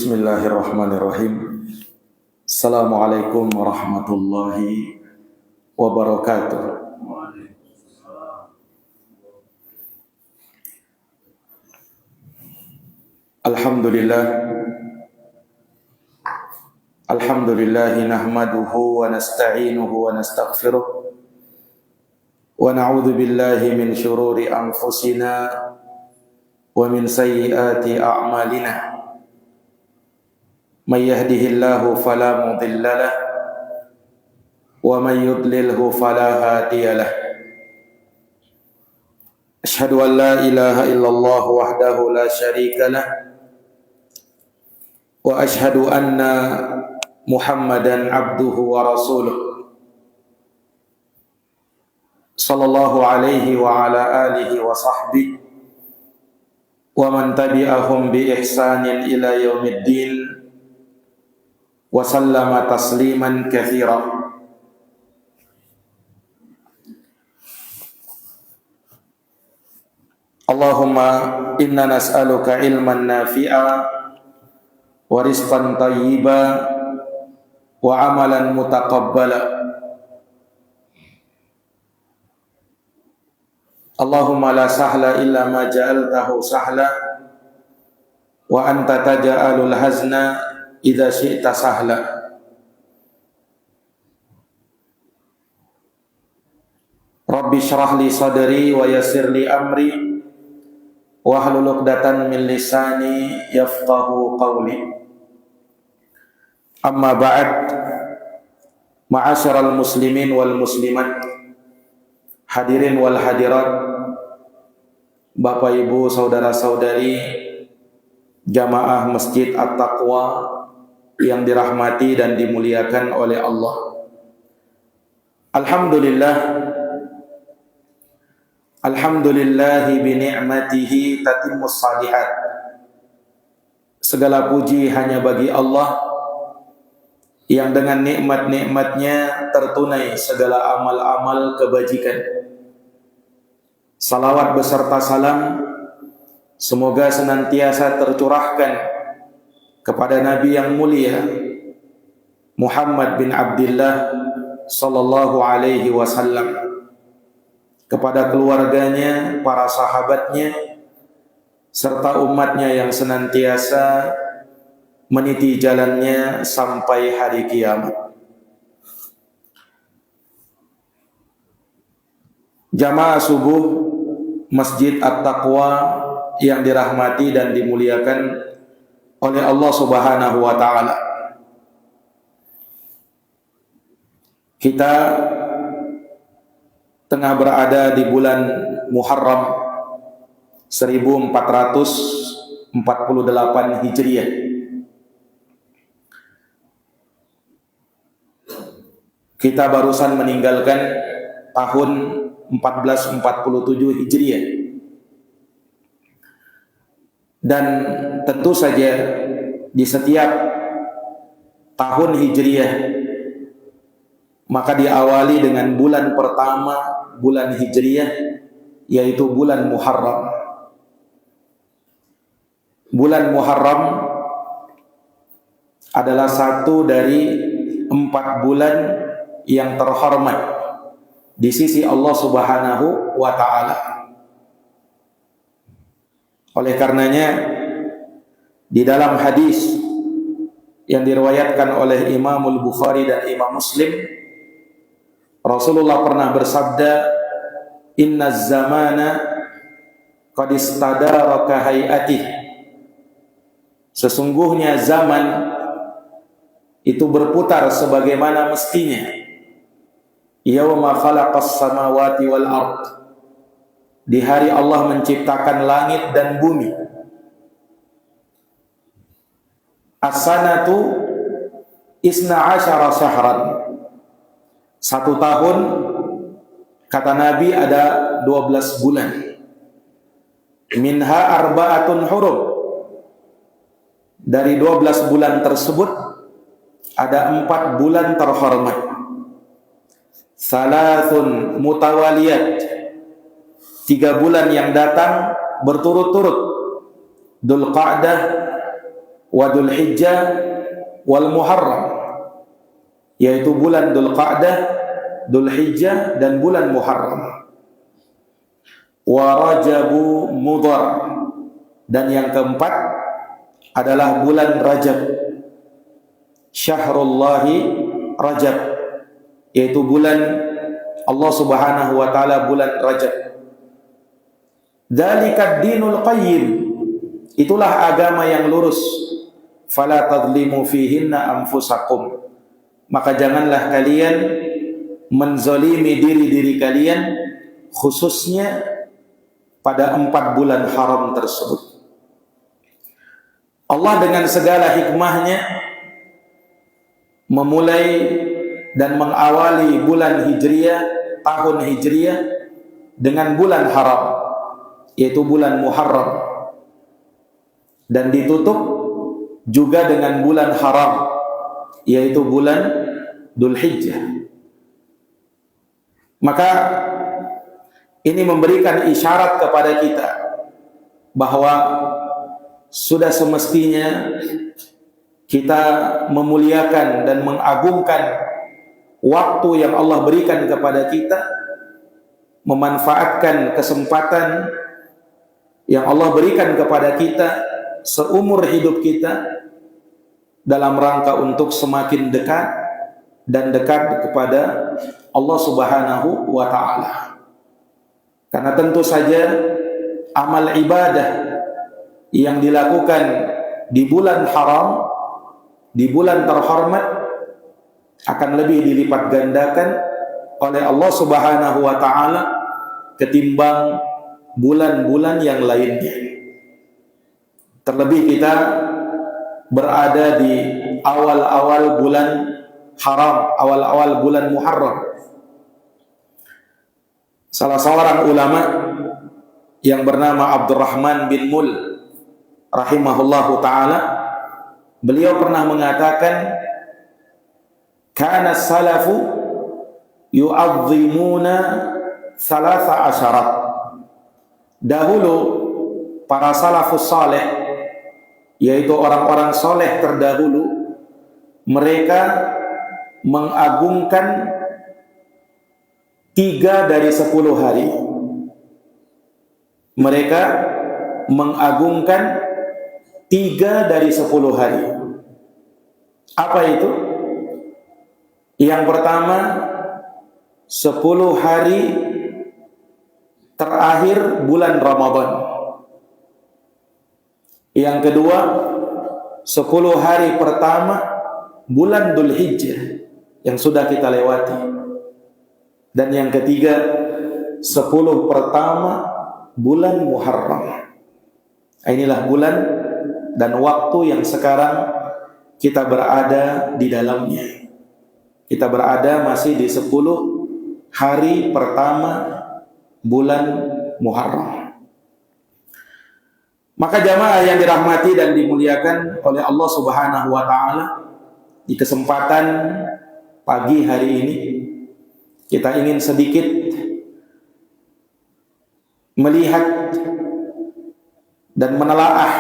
Bismillahirrahmanirrahim. Assalamualaikum warahmatullahi wabarakatuh. Alhamdulillahi nahmaduhu wa nasta'inuhu wa nastaghfiruh wa na'udzu billahi min syururi anfusina wa min sayyiati a'malina. Man yahdihillahu fala mudilla lahu wa man yudlilhu fala hadiya lahu. Asyhadu an la ilaha illallah wahdahu la syarika lahu wa asyhadu anna Muhammadan abduhu wa rasuluh sallallahu alaihi wa ala alihi wa sahbihi wa man tabi'ahum bi ihsanin ila yaumiddin wa sallama tasliman katsira. Allahumma inna nas'aluka ilman nafi'a wa rizqan thayyiba wa amalan mutaqabbala. Allahumma la sahla illa ma ja'altahu sahla wa anta taj'alul hazna idza syi'ta sahla. Rabbi shrah li sadri wa yassir li amri wahlul 'uqdatam min lisani yafqahu qawli. Amma ba'd. Ma'asyiral muslimin wal muslimat, hadirin wal hadirat, Bapak Ibu, saudara-saudari jamaah Masjid At-Taqwa yang dirahmati dan dimuliakan oleh Allah. Alhamdulillahi bi ni'matihi tatimmus shalihat. Segala puji hanya bagi Allah yang dengan nikmat-nikmatnya tertunai segala amal-amal kebajikan. Salawat beserta salam semoga senantiasa tercurahkan kepada Nabi yang mulia Muhammad bin Abdullah sallallahu alaihi wasallam, kepada keluarganya, para sahabatnya, serta umatnya yang senantiasa meniti jalannya sampai hari kiamat. Jamaah subuh Masjid At-Taqwa yang dirahmati dan dimuliakan oleh Allah Subhanahu wa taala. Kita tengah berada di bulan Muharram 1448 Hijriah. Kita barusan meninggalkan tahun 1447 Hijriah. Dan tentu saja di setiap tahun Hijriah maka diawali dengan bulan pertama bulan Hijriah, yaitu bulan Muharram. Bulan Muharram adalah satu dari 4 bulan yang terhormat di sisi Allah Subhanahu wa ta'ala. Oleh karenanya di dalam hadis yang diriwayatkan oleh Imam Al-Bukhari dan Imam Muslim, Rasulullah pernah bersabda, "Inna zamana qad istadara ka hay'atih." Sesungguhnya zaman itu berputar sebagaimana mestinya. Yauma khalaqas samawati wal ard. Di hari Allah menciptakan langit dan bumi. As-sanatu isna asyara syahran. 1 tahun kata Nabi ada 12 bulan. Minha arba'atun hurum. Dari 12 bulan tersebut ada 4 bulan terhormat. Salasun mutawaliyat. 3 bulan yang datang berturut-turut. Dzulqa'dah wa Dzulhijjah wal Muharram, yaitu bulan Dzulqa'dah, Dzulhijjah dan bulan Muharram. Wa Rajabu Mudhar, dan yang keempat adalah bulan Rajab, Syahrullahi Rajab, yaitu bulan Allah Subhanahu wa taala, bulan Rajab. Dzalikad dinul qayyim, itulah agama yang lurus. Fala tadlimu fihinna anfusakum, maka janganlah kalian menzalimi diri-diri kalian, khususnya pada 4 bulan haram tersebut. Allah dengan segala hikmahnya memulai dan mengawali bulan Hijriyah, tahun Hijriyah, dengan bulan haram, yaitu bulan Muharram, dan ditutup juga dengan bulan haram, yaitu bulan Dzulhijjah. Maka ini memberikan isyarat kepada kita bahwa sudah semestinya kita memuliakan dan mengagungkan waktu yang Allah berikan kepada kita, memanfaatkan kesempatan yang Allah berikan kepada kita seumur hidup kita dalam rangka untuk semakin dekat dan dekat kepada Allah Subhanahu wa taala. Karena tentu saja amal ibadah yang dilakukan di bulan haram, di bulan terhormat, akan lebih dilipat gandakan oleh Allah Subhanahu wa taala ketimbang bulan-bulan yang lainnya. Terlebih kita berada di awal-awal bulan haram, awal-awal bulan Muharram. Salah seorang ulama yang bernama Abdurrahman bin Mul rahimahullahu ta'ala, beliau pernah mengatakan, kana salafu yu'azzimuna salasa asyarat. Dahulu para salafus saleh, yaitu orang-orang soleh terdahulu, mereka mengagungkan 3 dari 10 hari. Mereka mengagungkan 3 dari 10 hari. Apa itu? Yang pertama, 10 hari terakhir bulan Ramadan. Yang kedua, 10 hari pertama bulan Dzulhijjah yang sudah kita lewati. Dan yang ketiga, 10 pertama bulan Muharram. Inilah bulan dan waktu yang sekarang kita berada di dalamnya. Kita berada masih di 10 hari pertama bulan Muharram. Maka jamaah yang dirahmati dan dimuliakan oleh Allah Subhanahu wa taala, di kesempatan pagi hari ini kita ingin sedikit melihat dan menelaah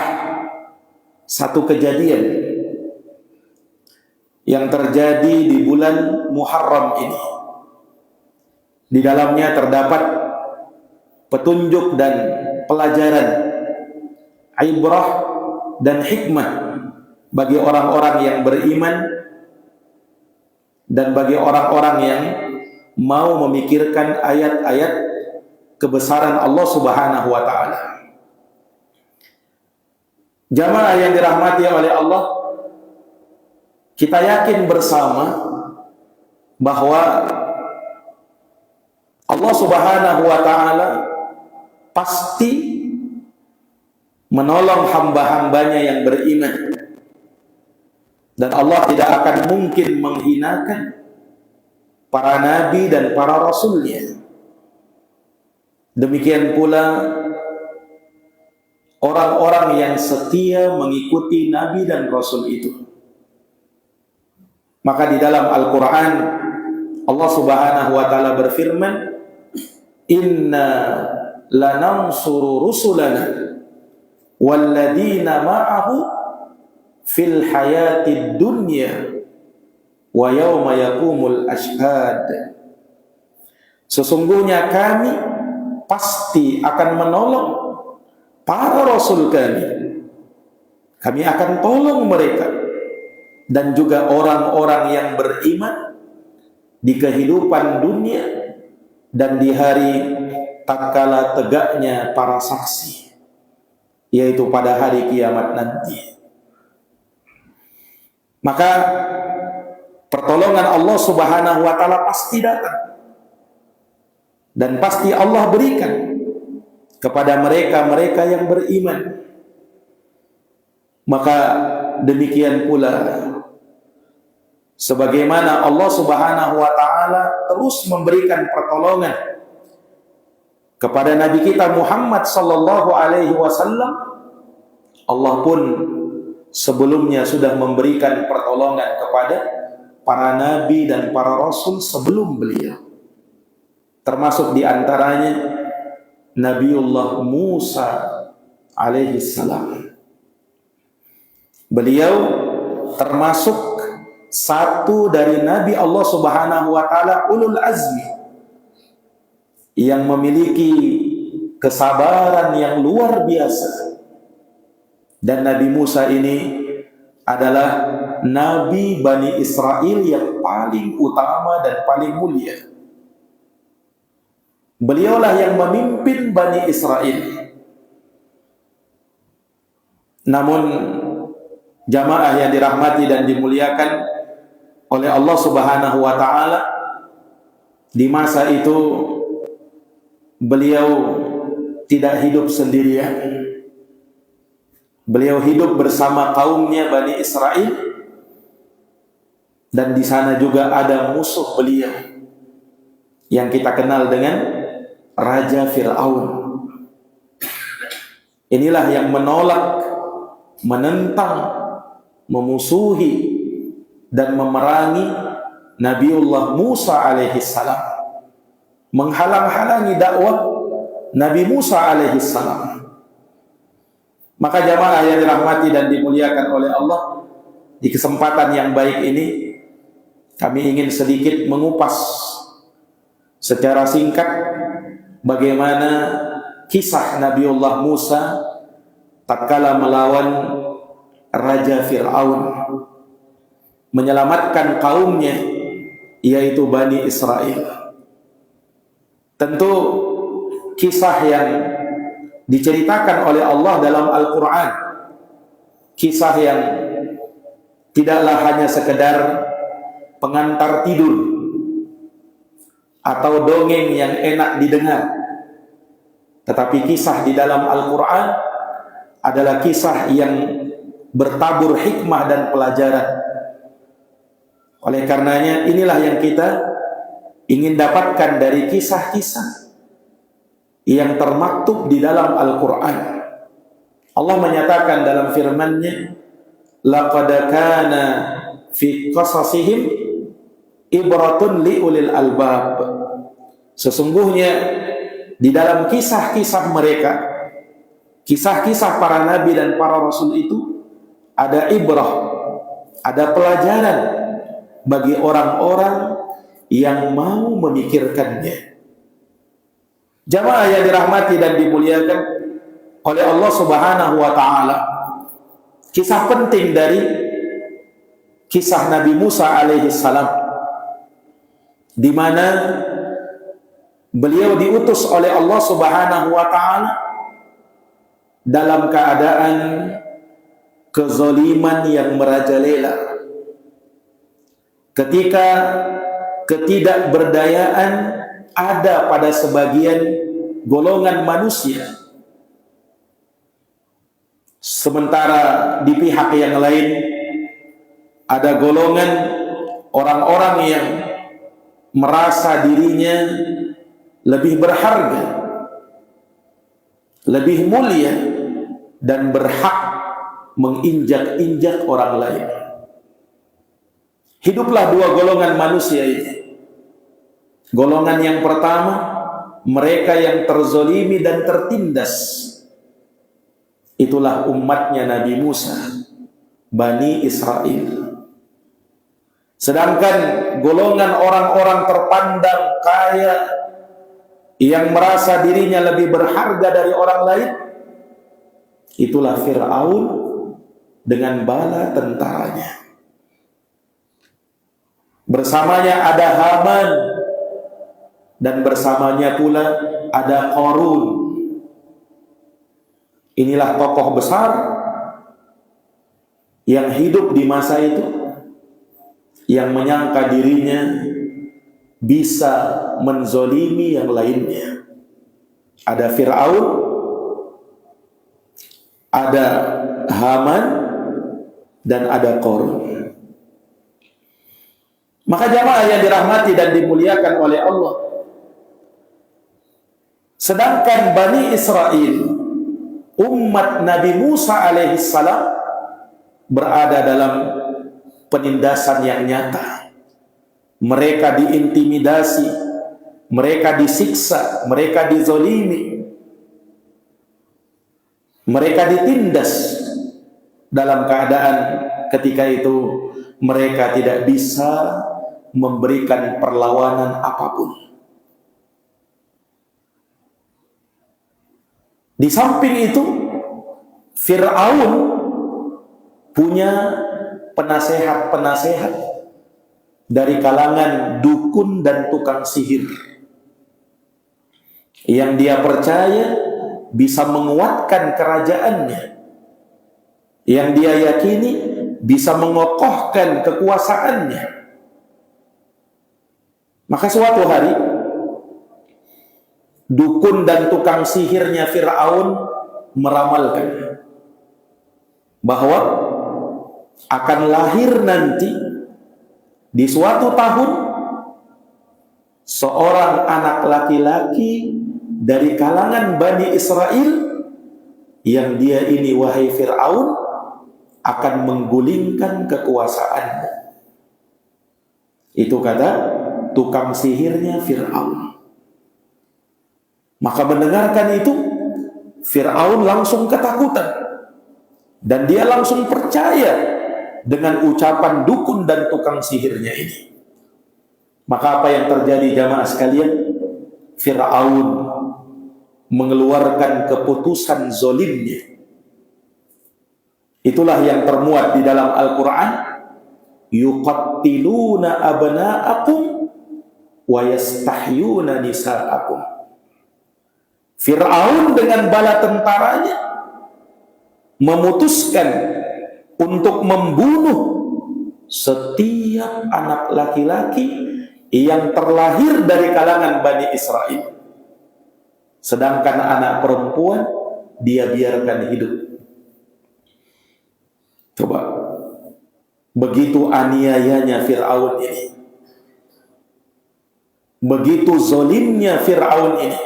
satu kejadian yang terjadi di bulan Muharram ini. Di dalamnya terdapat petunjuk dan pelajaran, ibrah dan hikmah bagi orang-orang yang beriman dan bagi orang-orang yang mau memikirkan ayat-ayat kebesaran Allah Subhanahu wa taala. Jamaah yang dirahmati oleh Allah, kita yakin bersama bahwa Allah Subhanahu wa taala pasti menolong hamba-hambanya yang beriman, dan Allah tidak akan mungkin menghinakan para nabi dan para rasulnya. Demikian pula orang-orang yang setia mengikuti nabi dan rasul itu. Maka di dalam Al-Quran Allah Subhanahu wa ta'ala berfirman, inna lanansuru rusulana walladina ma'ahu fil hayatid dunya wa yauma yaqumul ashhad. Sesungguhnya kami pasti akan menolong para rasul kami. Kami akan tolong mereka dan juga orang-orang yang beriman di kehidupan dunia dan di hari tatkala tegaknya para saksi, yaitu pada hari kiamat nanti. Maka pertolongan Allah Subhanahu wa taala pasti datang dan pasti Allah berikan kepada mereka-mereka yang beriman. Maka demikian pula sebagaimana Allah Subhanahu wa taala terus memberikan pertolongan kepada Nabi kita Muhammad sallallahu alaihi wasallam, Allah pun sebelumnya sudah memberikan pertolongan kepada para nabi dan para rasul sebelum beliau. Termasuk di antaranya Nabiullah Musa alaihi salam. Beliau termasuk satu dari nabi Allah Subhanahu wa taala ulul azmi yang memiliki kesabaran yang luar biasa. Dan Nabi Musa ini adalah nabi Bani Israel yang paling utama dan paling mulia. Beliaulah yang memimpin Bani Israel. Namun jamaah yang dirahmati dan dimuliakan oleh Allah Subhanahu wa taala, di masa itu beliau tidak hidup sendirian. Beliau hidup bersama kaumnya Bani Israel, dan di sana juga ada musuh beliau yang kita kenal dengan Raja Fir'aun. Inilah yang menolak, menentang, memusuhi dan memerangi Nabiullah Musa alaihi salam, menghalang-halangi dakwah Nabi Musa alaihi salam. Maka jamaah yang dirahmati dan dimuliakan oleh Allah, di kesempatan yang baik ini kami ingin sedikit mengupas secara singkat bagaimana kisah Nabiullah Musa tatkala melawan Raja Fir'aun, menyelamatkan kaumnya yaitu Bani Israel. Tentu kisah yang diceritakan oleh Allah dalam Al-Quran, kisah yang tidaklah hanya sekedar pengantar tidur atau dongeng yang enak didengar, tetapi kisah di dalam Al-Quran adalah kisah yang bertabur hikmah dan pelajaran. Oleh karenanya inilah yang kita ingin dapatkan dari kisah-kisah yang termaktub di dalam Al-Quran. Allah menyatakan dalam firman-Nya, laqad kana fi qasasihim ibratun liulil albab. Sesungguhnya di dalam kisah-kisah mereka, kisah-kisah para nabi dan para rasul itu ada ibrah, ada pelajaran bagi orang-orang yang mau memikirkannya. Jamaah yang dirahmati dan dimuliakan oleh Allah Subhanahu wa taala, kisah penting dari kisah Nabi Musa alaihi salam, di mana beliau diutus oleh Allah Subhanahu wa taala dalam keadaan kezaliman yang merajalela, ketika ketidakberdayaan ada pada sebagian golongan manusia, sementara di pihak yang lain ada golongan orang-orang yang merasa dirinya lebih berharga, lebih mulia, dan berhak menginjak-injak orang lain. Hiduplah dua golongan manusia ini. Golongan yang pertama, mereka yang terzolimi dan tertindas. Itulah umatnya Nabi Musa. Bani Israel. Sedangkan golongan orang-orang terpandang kaya yang merasa dirinya lebih berharga dari orang lain, itulah Fir'aun dengan bala tentaranya. Bersamanya ada Haman, dan bersamanya pula ada Qarun. Inilah tokoh besar yang hidup di masa itu, yang menyangka dirinya bisa menzolimi yang lainnya. Ada Fir'aun, ada Haman, dan ada Qarun. Maka jamaah yang dirahmati dan dimuliakan oleh Allah, sedangkan Bani Israel, umat Nabi Musa alaihissalam, berada dalam penindasan yang nyata. Mereka diintimidasi, mereka disiksa, mereka dizolimi, mereka ditindas dalam keadaan ketika itu mereka tidak bisa memberikan perlawanan apapun. Di samping itu, Fir'aun punya penasehat-penasehat dari kalangan dukun dan tukang sihir yang dia percaya bisa menguatkan kerajaannya, yang dia yakini bisa mengokohkan kekuasaannya. Maka suatu hari, dukun dan tukang sihirnya Fir'aun meramalkan bahwa akan lahir nanti di suatu tahun seorang anak laki-laki dari kalangan Bani Israel yang dia ini, wahai Fir'aun, akan menggulingkan kekuasaanmu. Itu kata tukang sihirnya Fir'aun. Maka mendengarkan itu, Fir'aun langsung ketakutan, dan dia langsung percaya dengan ucapan dukun dan tukang sihirnya ini. Maka apa yang terjadi jamaah sekalian? Fir'aun mengeluarkan keputusan zolimnya. Itulah yang termuat di dalam Al-Quran, yuqattiluna abna'akum wa yastahyuna nisa'akum. Fir'aun dengan bala tentaranya memutuskan untuk membunuh setiap anak laki-laki yang terlahir dari kalangan Bani Israel. Sedangkan anak perempuan dia biarkan hidup. Coba, begitu aniayanya Fir'aun ini, begitu zolimnya Fir'aun ini,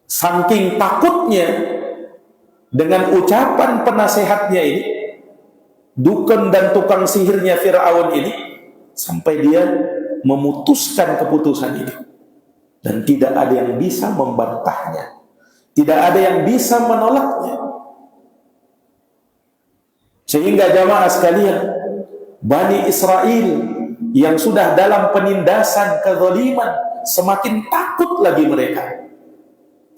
saking takutnya dengan ucapan penasehatnya ini, dukun dan tukang sihirnya Fir'aun ini, sampai dia memutuskan keputusan ini, dan tidak ada yang bisa membantahnya, tidak ada yang bisa menolaknya. Sehingga jamaah sekalian, Bani Israel yang sudah dalam penindasan kezaliman, semakin takut lagi mereka,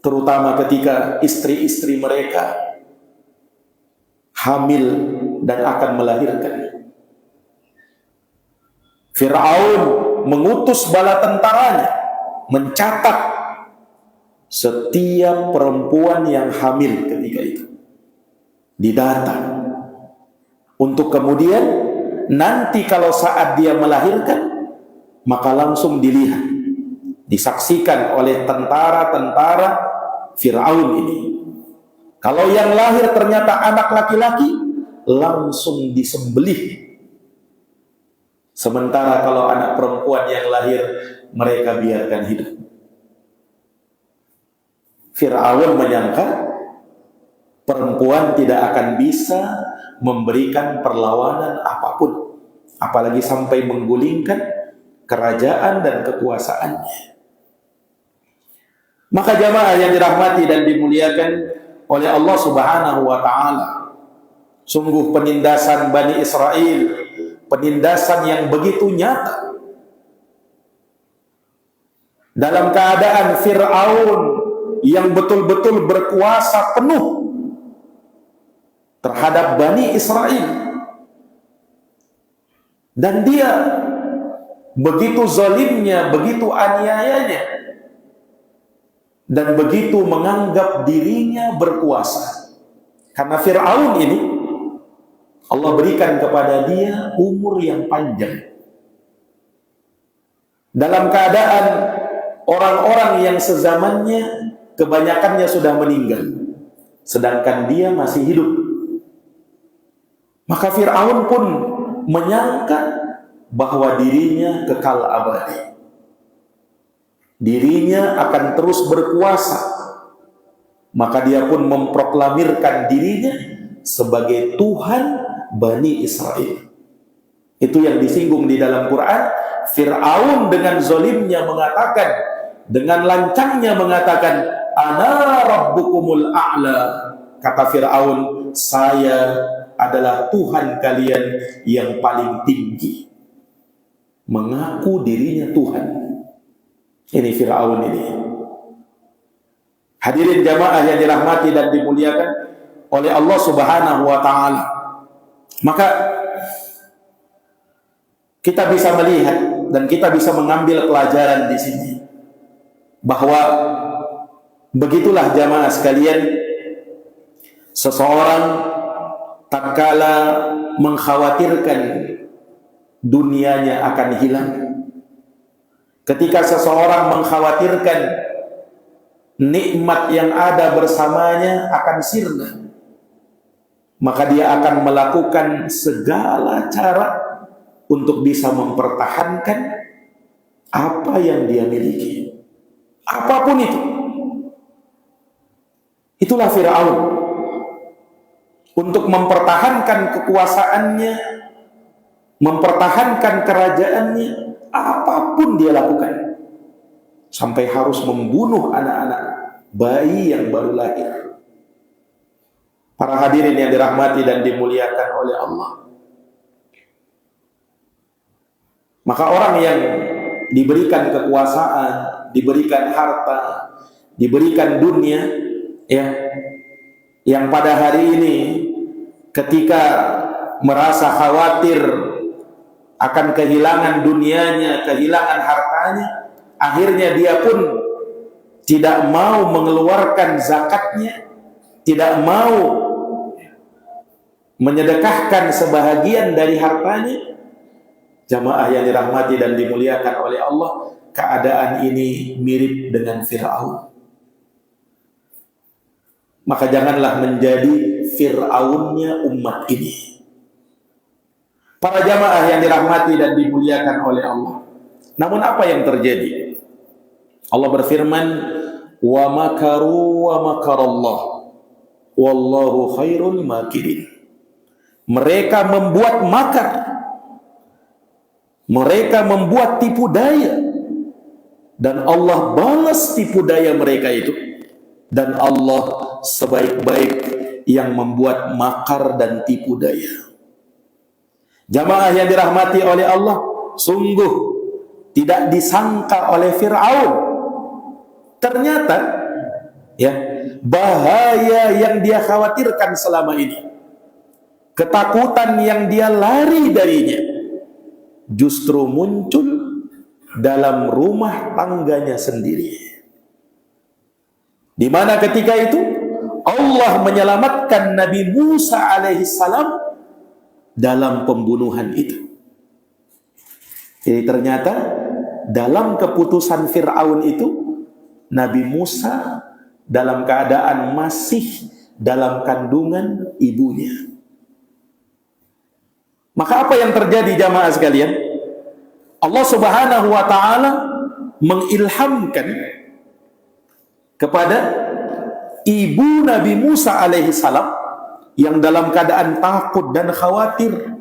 terutama ketika istri-istri mereka hamil dan akan melahirkan. Fir'aun mengutus bala tentaranya mencatat setiap perempuan yang hamil ketika itu, didata, untuk kemudian nanti kalau saat dia melahirkan, maka langsung dilihat, disaksikan oleh tentara-tentara Fir'aun ini. Kalau yang lahir ternyata anak laki-laki, langsung disembelih. Sementara kalau anak perempuan yang lahir, mereka biarkan hidup. Fir'aun menyangka perempuan tidak akan bisa memberikan perlawanan apapun, apalagi sampai menggulingkan kerajaan dan kekuasaannya. Maka jamaah yang dirahmati dan dimuliakan oleh Allah Subhanahu wa ta'ala, Sungguh penindasan Bani Israel, penindasan yang begitu nyata. Dalam keadaan Fir'aun yang betul-betul berkuasa penuh terhadap Bani Israel, dan dia begitu zalimnya, begitu aniayanya, dan begitu menganggap dirinya berkuasa. Karena Fir'aun ini Allah berikan kepada dia umur yang panjang. Dalam keadaan orang-orang yang sezamannya kebanyakannya sudah meninggal, sedangkan dia masih hidup. Maka Fir'aun pun menyangka bahwa dirinya kekal abadi, dirinya akan terus berkuasa. Maka dia pun memproklamirkan dirinya sebagai Tuhan Bani Israel. Itu yang disinggung di dalam Quran. Fir'aun dengan zalimnya mengatakan, dengan lancangnya mengatakan, ana rabbukumul a'la. Kata Fir'aun, saya adalah Tuhan kalian yang paling tinggi. Mengaku dirinya Tuhan. Ini Fir'aun ini. Hadirin jamaah yang dirahmati dan dimuliakan oleh Allah Subhanahu wa ta'ala. Maka kita bisa melihat dan kita bisa mengambil pelajaran di sini bahwa begitulah jamaah sekalian, seseorang tatkala mengkhawatirkan dunianya akan hilang, ketika seseorang mengkhawatirkan nikmat yang ada bersamanya akan sirna, maka dia akan melakukan segala cara untuk bisa mempertahankan apa yang dia miliki, apapun itu. Itulah Fir'aun. Untuk mempertahankan kekuasaannya, mempertahankan kerajaannya, apapun dia lakukan, sampai harus membunuh anak-anak bayi yang baru lahir. Para hadirin yang dirahmati dan dimuliakan oleh Allah. Maka orang yang diberikan kekuasaan, diberikan harta, diberikan dunia, ya, yang pada hari ini ketika merasa khawatir akan kehilangan dunianya, kehilangan hartanya, akhirnya dia pun tidak mau mengeluarkan zakatnya, tidak mau menyedekahkan sebahagian dari hartanya. Jamaah yang dirahmati dan dimuliakan oleh Allah, keadaan ini mirip dengan Fir'aun. Maka janganlah menjadi Fir'aunnya umat ini. Para jamaah yang dirahmati dan dimuliakan oleh Allah. Namun apa yang terjadi? Allah berfirman, wa makaru wa makarallah wallahu khairul makirin. Mereka membuat makar, mereka membuat tipu daya, dan Allah balas tipu daya mereka itu. Dan Allah sebaik-baik yang membuat makar dan tipu daya. Jamaah yang dirahmati oleh Allah, sungguh tidak disangka oleh Fir'aun. Ternyata ya, bahaya yang dia khawatirkan selama ini, ketakutan yang dia lari darinya, justru muncul dalam rumah tangganya sendiri. Di mana ketika itu Allah menyelamatkan Nabi Musa alaihissalam dalam pembunuhan itu. Jadi ternyata dalam keputusan Fir'aun itu, Nabi Musa dalam keadaan masih dalam kandungan ibunya. Maka apa yang terjadi jamaah sekalian? Allah Subhanahu wa ta'ala mengilhamkan kepada ibu Nabi Musa alaihissalam yang dalam keadaan takut dan khawatir.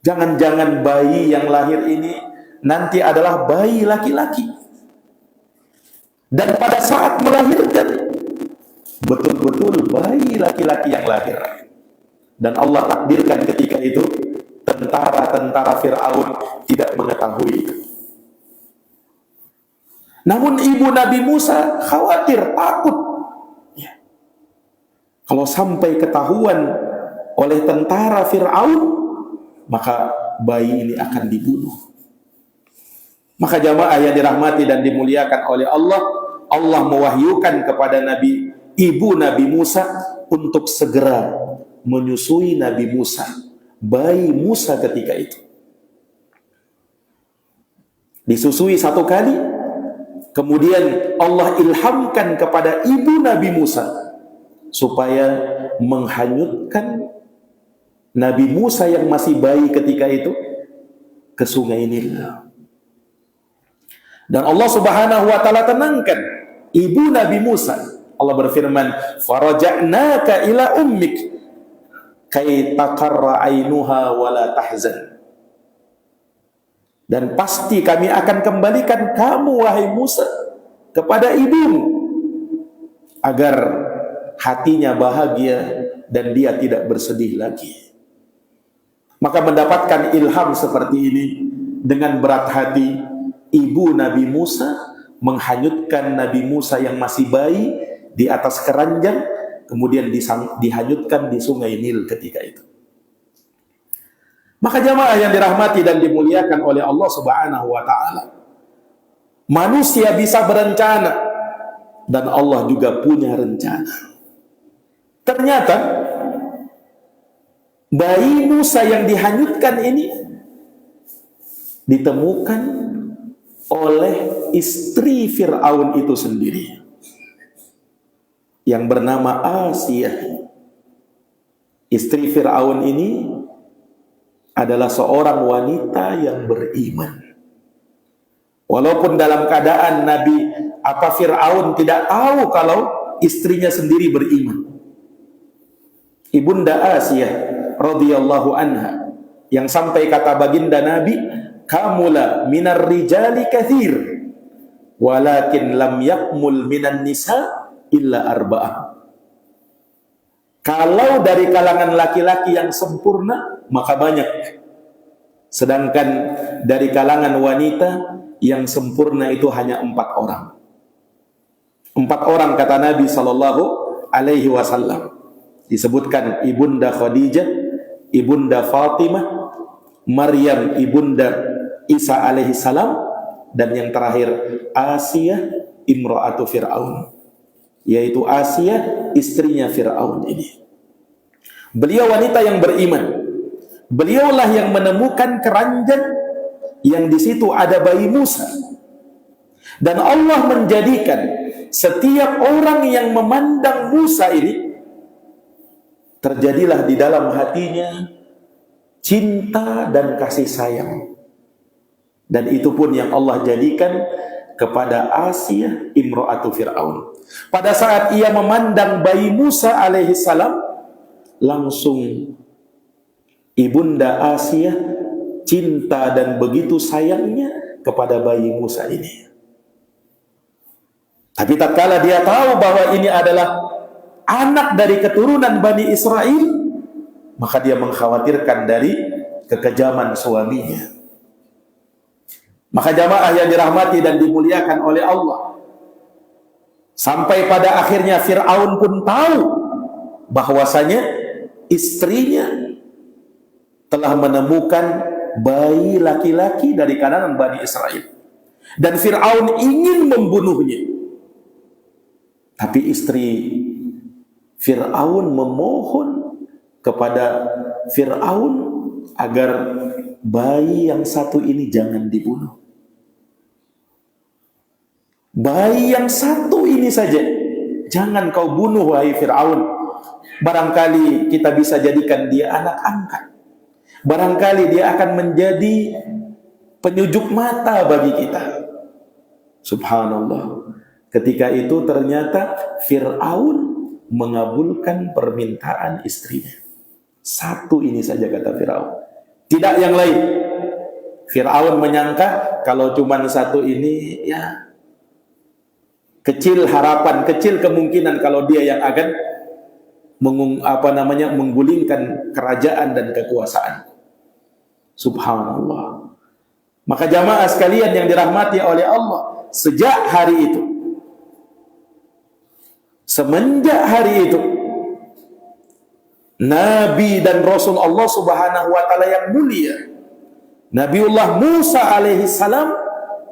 Jangan-jangan bayi yang lahir ini nanti adalah bayi laki-laki. Dan pada saat melahirkan, betul-betul bayi laki-laki yang lahir. Dan Allah takdirkan ketika itu tentara-tentara Fir'aun tidak mengetahui itu. Namun ibu Nabi Musa khawatir, takut. Ya. Kalau sampai ketahuan oleh tentara Fir'aun, maka bayi ini akan dibunuh. Maka jamaah yang dirahmati dan dimuliakan oleh Allah, Allah mewahyukan kepada ibu Nabi Musa untuk segera menyusui Nabi Musa, bayi Musa ketika itu. Disusui 1 kali, kemudian Allah ilhamkan kepada ibu Nabi Musa supaya menghanyutkan Nabi Musa yang masih bayi ketika itu ke sungai Nil. Dan Allah Subhanahu wa taala tenangkan ibu Nabi Musa. Allah berfirman, "Faraja'naka ila ummik kay taqarra 'ainuha wa la tahzan." Dan pasti kami akan kembalikan kamu wahai Musa kepada ibumu agar hatinya bahagia dan dia tidak bersedih lagi. Maka mendapatkan ilham seperti ini, dengan berat hati ibu Nabi Musa menghanyutkan Nabi Musa yang masih bayi di atas keranjang, kemudian dihanyutkan di sungai Nil ketika itu. Maka jamaah yang dirahmati dan dimuliakan oleh Allah Subhanahu wa taala, manusia bisa berencana dan Allah juga punya rencana. Ternyata bayi Musa yang dihanyutkan ini ditemukan oleh istri Fir'aun itu sendiri yang bernama Asiyah. Istri Fir'aun ini adalah seorang wanita yang beriman. Walaupun dalam keadaan Fir'aun tidak tahu kalau istrinya sendiri beriman. Ibunda Asiyah radhiyallahu anha yang sampai kata baginda Nabi, "Kamula minar rijali kathir, walakin lam yakmul minan nisa illa arba'ah." Kalau dari kalangan laki-laki yang sempurna, maka banyak. Sedangkan dari kalangan wanita yang sempurna itu hanya 4 orang. 4 orang kata Nabi sallallahu alaihi wasallam. Disebutkan Ibunda Khadijah, Ibunda Fatimah, Maryam Ibunda Isa alaihi salam, dan yang terakhir Asiyah imra'atu Fir'aun, yaitu Asiyah istrinya Fir'aun ini. Beliau wanita yang beriman. Beliaulah yang menemukan keranjang yang di situ ada bayi Musa. Dan Allah menjadikan setiap orang yang memandang Musa ini, terjadilah di dalam hatinya cinta dan kasih sayang. Dan itu pun yang Allah jadikan kepada Asiyah imra'atu Fir'aun. Pada saat ia memandang bayi Musa alaihi salam, langsung Ibunda Asiyah cinta dan begitu sayangnya kepada bayi Musa ini. Tapi tatkala dia tahu bahwa ini adalah anak dari keturunan Bani Israel, maka dia mengkhawatirkan dari kekejaman suaminya. Maka jamaah yang dirahmati dan dimuliakan oleh Allah, sampai pada akhirnya Fir'aun pun tahu bahwasanya istrinya telah menemukan bayi laki-laki dari kalangan Bani Israel. Dan Fir'aun ingin membunuhnya. Tapi istri Fir'aun memohon kepada Fir'aun agar bayi yang satu ini jangan dibunuh. Bayi yang satu ini saja jangan kau bunuh wahai Fir'aun. Barangkali kita bisa jadikan dia anak angkat. Barangkali dia akan menjadi penyujuk mata bagi kita. Subhanallah. Ketika itu ternyata Fir'aun mengabulkan permintaan istrinya. Satu ini saja kata Fir'aun, tidak yang lain. Fir'aun menyangka kalau cuma satu ini, ya kecil harapan, kecil kemungkinan kalau dia yang akan menggulingkan kerajaan dan kekuasaan. Subhanallah. Maka jamaah sekalian yang dirahmati oleh Allah, sejak hari itu, semenjak hari itu, Nabi dan Rasul Allah Subhanahu wa taala yang mulia, Nabiullah Musa alaihi salam,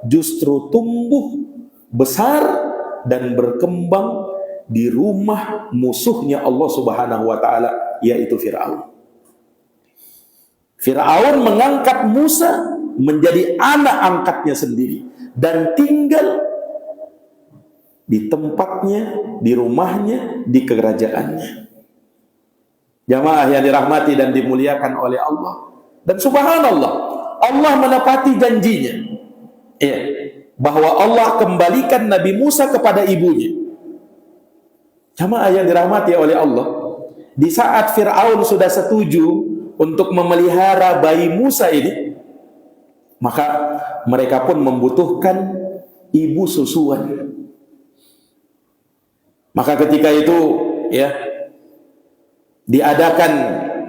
justru tumbuh besar dan berkembang di rumah musuhnya Allah Subhanahu wa taala, yaitu Firaun. Firaun mengangkat Musa menjadi anak angkatnya sendiri dan tinggal di tempatnya, di rumahnya, di kerajaannya. Jamaah yang dirahmati dan dimuliakan oleh Allah. Dan subhanallah, Allah menepati janjinya, ya, bahwa Allah kembalikan Nabi Musa kepada ibunya. Jamaah yang dirahmati oleh Allah, di saat Fir'aun sudah setuju untuk memelihara bayi Musa ini, maka mereka pun membutuhkan ibu susuan. Maka ketika itu, ya, diadakan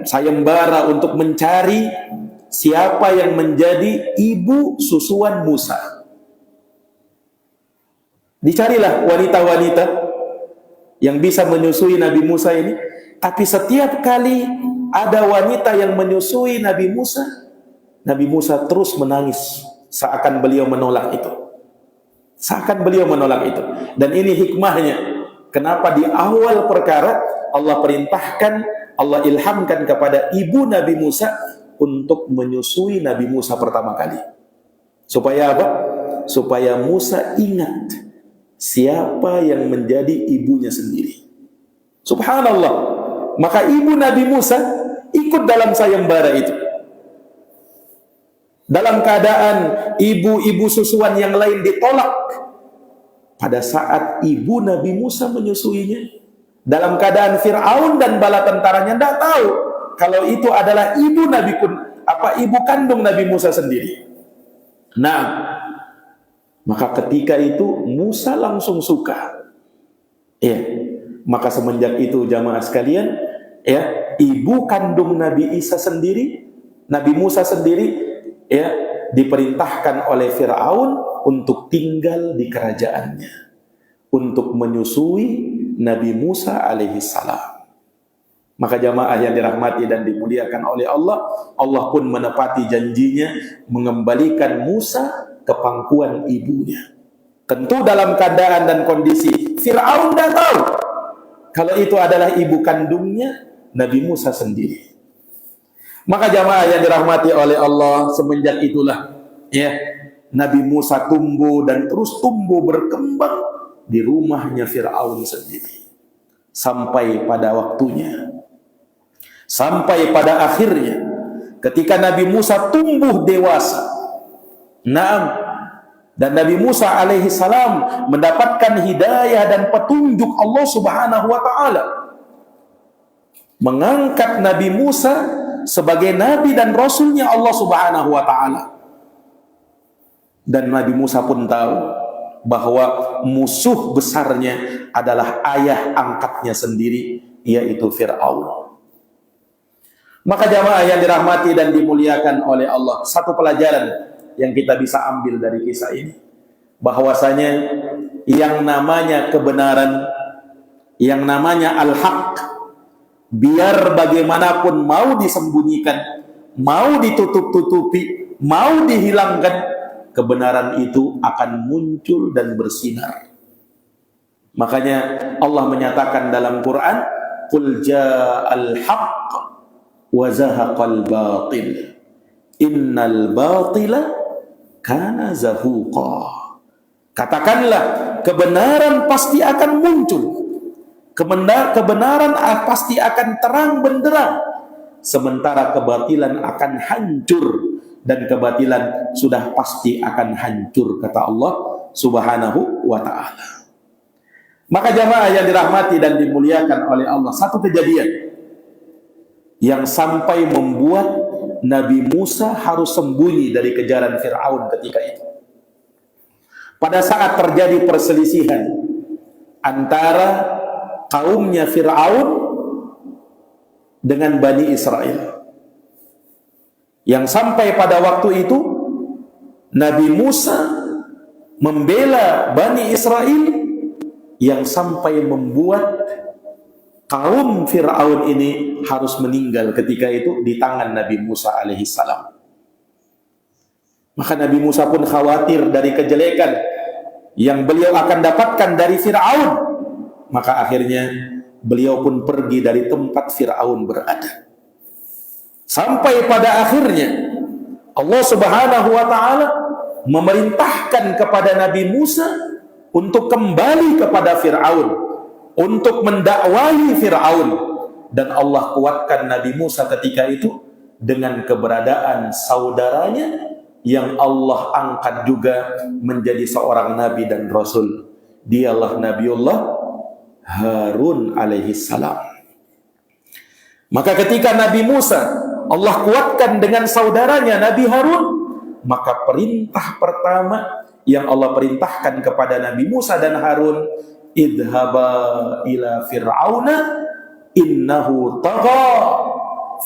sayembara untuk mencari siapa yang menjadi ibu susuan Musa. Dicarilah wanita-wanita yang bisa menyusui Nabi Musa ini, tapi setiap kali ada wanita yang menyusui Nabi Musa terus menangis, seakan beliau menolak itu. Seakan beliau menolak itu. Dan ini hikmahnya, kenapa di awal perkara Allah perintahkan, Allah ilhamkan kepada ibu Nabi Musa untuk menyusui Nabi Musa pertama kali. Supaya apa? Supaya Musa ingat siapa yang menjadi ibunya sendiri. Subhanallah. Maka ibu Nabi Musa ikut dalam sayembara itu. Dalam keadaan ibu-ibu susuan yang lain ditolak, pada saat ibu Nabi Musa menyusuinya, dalam keadaan Fir'aun dan bala tentaranya tidak tahu kalau itu adalah ibu kandung Nabi Musa sendiri. Nah, maka ketika itu Musa langsung suka. Ya, maka semenjak itu jamaah sekalian, ya, ibu kandung Nabi Musa sendiri, ya, diperintahkan oleh Fir'aun untuk tinggal di kerajaannya, untuk menyusui Nabi Musa alaihi salam. Maka jamaah yang dirahmati dan dimuliakan oleh Allah, Allah pun menepati janjinya mengembalikan Musa ke pangkuan ibunya. Tentu dalam keadaan dan kondisi Fir'aun tidak tahu kalau itu adalah ibu kandungnya Nabi Musa sendiri. Maka jamaah yang dirahmati oleh Allah, semenjak itulah, ya, Nabi Musa tumbuh dan terus tumbuh berkembang di rumahnya Fir'aun sendiri. Sampai pada waktunya, sampai pada akhirnya, ketika Nabi Musa tumbuh dewasa, dan Nabi Musa alaihi salam mendapatkan hidayah dan petunjuk Allah Subhanahu wa taala, mengangkat Nabi Musa sebagai nabi dan rasulnya Allah Subhanahu wa taala. Dan Nabi Musa pun tahu bahwa musuh besarnya adalah ayah angkatnya sendiri, yaitu Fir'aun. Maka jamaah yang dirahmati dan dimuliakan oleh Allah, satu pelajaran yang kita bisa ambil dari kisah ini, bahwasanya yang namanya kebenaran, yang namanya al-haq, biar bagaimanapun mau disembunyikan, mau ditutup-tutupi, mau dihilangkan, kebenaran itu akan muncul dan bersinar. Makanya Allah menyatakan dalam Quran, "Qul ja'al haqq wa zahaqal batil, innal batila kana zahuqa." Katakanlah, kebenaran pasti akan muncul, kebenaran pasti akan terang benderang, sementara kebatilan akan hancur, dan kebatilan sudah pasti akan hancur, kata Allah Subhanahu wa ta'ala. Maka jamaah yang dirahmati dan dimuliakan oleh Allah, satu kejadian yang sampai membuat Nabi Musa harus sembunyi dari kejaran Fir'aun ketika itu. Pada saat terjadi perselisihan antara kaumnya Fir'aun dengan Bani Israel. Yang sampai pada waktu itu Nabi Musa membela Bani Israel yang sampai membuat kaum Fir'aun ini harus meninggal ketika itu di tangan Nabi Musa alaihissalam. Maka Nabi Musa pun khawatir dari kejelekan yang beliau akan dapatkan dari Fir'aun. Maka akhirnya beliau pun pergi dari tempat Fir'aun berada. Sampai pada akhirnya Allah Subhanahu wa ta'ala memerintahkan kepada Nabi Musa untuk kembali kepada Fir'aun, untuk mendakwahi Fir'aun. Dan Allah kuatkan Nabi Musa ketika itu dengan keberadaan saudaranya yang Allah angkat juga menjadi seorang Nabi dan Rasul. Dialah Nabiullah Harun alaihissalam. Maka ketika Nabi Musa Allah kuatkan dengan saudaranya Nabi Harun, maka perintah pertama yang Allah perintahkan kepada Nabi Musa dan Harun, idhaba ila fir'auna innahu tagha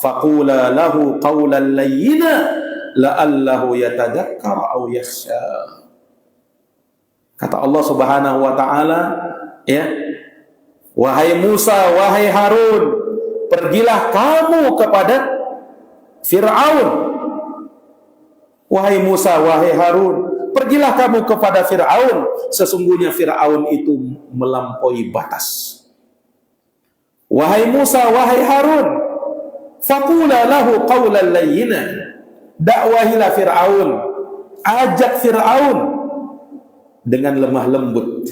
faqula lahu qawlan layyina la'allahu yatadhakkar aw yakhsha. Kata Allah Subhanahu wa ta'ala, ya, wahai Musa, wahai Harun, pergilah kamu kepada Fir'aun. Wahai Musa, wahai Harun, pergilah kamu kepada Fir'aun. Sesungguhnya Fir'aun itu melampaui batas. Wahai Musa, wahai Harun, faqula lahu qawlan layyina. Dakwahilah Fir'aun, ajak Fir'aun dengan lemah lembut.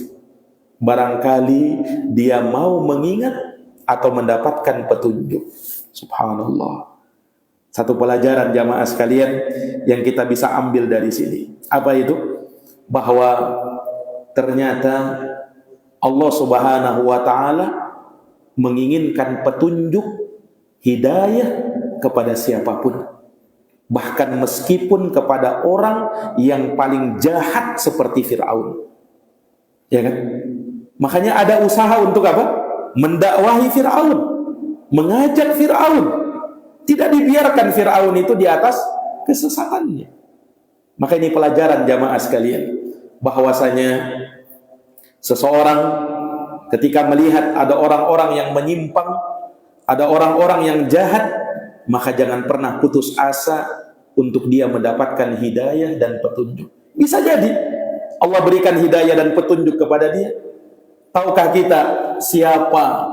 Barangkali dia mau mengingat atau mendapatkan petunjuk. Subhanallah. Satu pelajaran jamaah sekalian yang kita bisa ambil dari sini. Apa itu? Bahwa ternyata Allah Subhanahu wa ta'ala menginginkan petunjuk, hidayah kepada siapapun. Bahkan meskipun kepada orang yang paling jahat seperti Fir'aun. Ya kan? Makanya ada usaha untuk apa? Mendakwahi Fir'aun, mengajak Fir'aun. Tidak dibiarkan Fir'aun itu di atas kesesatannya. Maka ini pelajaran jamaah sekalian, bahwasanya seseorang ketika melihat ada orang-orang yang menyimpang, ada orang-orang yang jahat, maka jangan pernah putus asa untuk dia mendapatkan hidayah dan petunjuk. Bisa jadi Allah berikan hidayah dan petunjuk kepada dia. Tahukah kita siapa